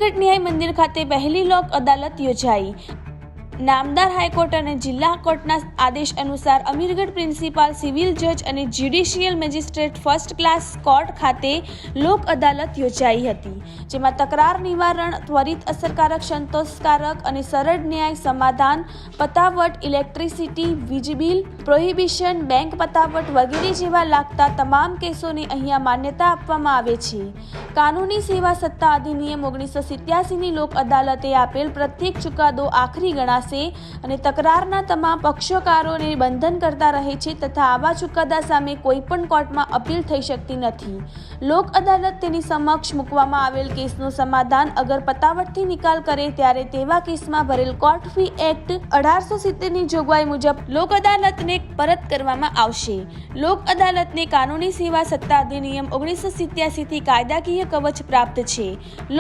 અમીરગઢ ન્યાય મંદિર ખાતે પહેલી લોક અદાલત યોજાઈ। નામદાર હાઈકોર્ટ અને જિલ્લા કોર્ટના આદેશ અનુસાર અમીરગઢ પ્રિન્સિપાલ સિવિલ જજ અને judicial magistrate first class court ખાતે લોક અદાલત યોજાઈ હતી, જેમાં તકરાર નિવારણ, ત્વરિત, અસરકારક, સંતોષકારક અને સરળ ન્યાય સમાધાન, પતાવટ, ઇલેક્ટ્રિસિટી, વીજ બિલ, પ્રોહિબિશન, બેંક પતાવટ વગેરે જેવા લાગતા તમામ કેસોને અહીંયા માન્યતા આપવામાં આવે છે। કાનૂની સેવા સત્તા અધિનિયમ 1987ની લોક અદાલતે આપેલ પ્રત્યેક ચુકાદો આખરી ગણાશે અને તકરારના તમામ પક્ષકારોને બંધન કરતા રહે છે તથા આવા ચુકાદા સામે કોઈ પણ કોર્ટમાં અપીલ થઈ શકતી નથી। લોક અદાલત તેની સમક્ષ મૂકવામાં આવેલ કેસનું સમાધાન અગર પતાવટથી નિકાલ કરે ત્યારે તેવા કેસમાં ભરેલ કોર્ટ ફી એક્ટ 1870ની જોગવાઈ મુજબ લોક અદાલતને પરત કરવામાં આવશે। લોક અદાલતને કાનૂની સેવા સત્તા અધિનિયમ 1987થી કાયદાકીય કવચ પ્રાપ્ત છે।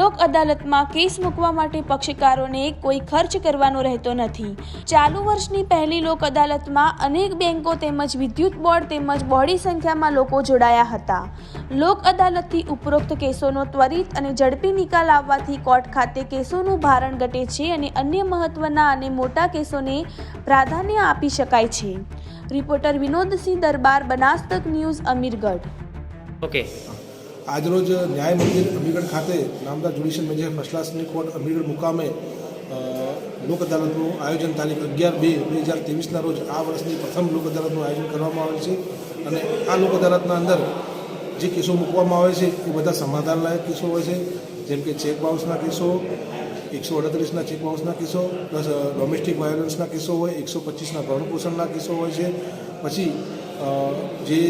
લોક અદાલતમાં કેસ મૂકવા માટે પક્ષકારોને કોઈ ખર્ચ કરવાનો રહેતો નથી। ચાલુ વર્ષની પહેલી લોક અદાલતમાં અનેક બેંકો તેમજ વિદ્યુત બોર્ડ તેમજ બહોળી સંખ્યામાં લોકો જોડાયા હતા। લોક અદાલતથી ઉપરોક્ત કેસોનો ત્વરિત અને ઝડપી નિકાલ આવવાથી કોર્ટ ખાતે કેસોનું ભારણ ઘટે છે અને અન્ય મહત્વના અને મોટા કેસોને પ્રાધાન્ય આપી શકાય છે। રિપોર્ટર વિનોદસિંહ દરબાર, બનાસતક ન્યૂઝ, અમીરગઢ। ઓકે, આજરોજ ન્યાય મંદિર અમીરગઢ ખાતે નામદાર જ્યુડિશિયલ મેજિસ્ટ્રેટ ફર્સ્ટ ક્લાસની કોર્ટ અમીરગઢ મુકામે લોક અદાલતનું આયોજન તારીખ 11/2/2023ના રોજ આ વર્ષની પ્રથમ લોક અદાલતનું આયોજન કરવામાં આવેલ છે અને આ લોક અદાલતના અંદર જે કેસો મૂકવામાં આવે છે એ બધા સમાધાન લાયક કેસો હોય છે, જેમ કે ચેક બાઉન્સના કેસો, 138ના ચેક બાઉન્સના કેસો, પ્લસ ડોમેસ્ટિક વાયોલન્સના કેસો હોય, 125ના ભરણ પોષણના કેસો હોય છે। પછી જે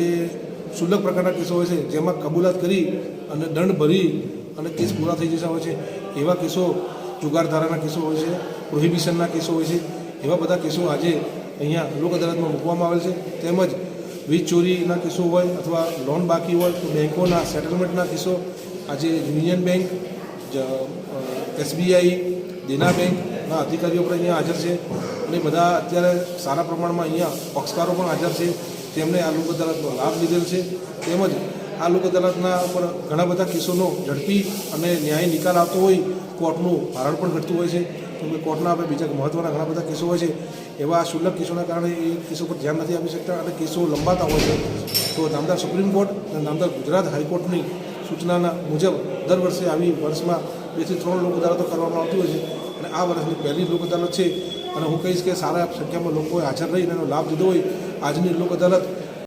સુલભ પ્રકારના કેસો હોય છે જેમાં કબૂલાત કરી અને દંડ ભરી અને કેસ પૂરા થઈ જતા હોય છે એવા કેસો, જુગારધારાના કેસો હોય છે, પ્રોહિબિશનના કેસો હોય છે, એવા બધા કેસો આજે અહીંયા લોક અદાલતમાં મૂકવામાં આવેલ છે। તેમજ વીજ ચોરીના કેસો હોય અથવા લોન બાકી હોય તો બેંકોના સેટલમેન્ટના કેસો આજે યુનિયન બેંક, SBI, દેના બેંકના અધિકારીઓ પણ અહીંયા હાજર છે અને બધા અત્યારે સારા પ્રમાણમાં અહીંયા પક્ષકારો પણ હાજર છે જેમણે આ લોક અદાલતનો લાભ લીધેલ છે। તેમજ આ લોક અદાલતના ઉપર ઘણા બધા કેસોનો ઝડપી અને ન્યાય નિકાલ આવતો હોય, કોર્ટનું ભારણ પણ ઘટતું હોય છે, કેમ કે કોર્ટના આપણે બીજા મહત્ત્વના ઘણા બધા કેસો હોય છે એવા શુલ્ક કેસોના કારણે એ કેસો પર ધ્યાન નથી આપી શકતા અને કેસો લંબાતા હોય છે। તો નામદાર સુપ્રીમ કોર્ટ અને નામદાર ગુજરાત હાઈકોર્ટની સૂચનાના મુજબ દર વર્ષે આવી વર્ષમાં 2 થી 3 લોક અદાલતો કરવામાં આવતી હોય છે અને આ વર્ષની પહેલી લોક અદાલત છે અને હું કહીશ કે સારા સંખ્યામાં લોકોએ હાજર રહીને એનો લાભ લીધો હોય। આજની લોક અદાલત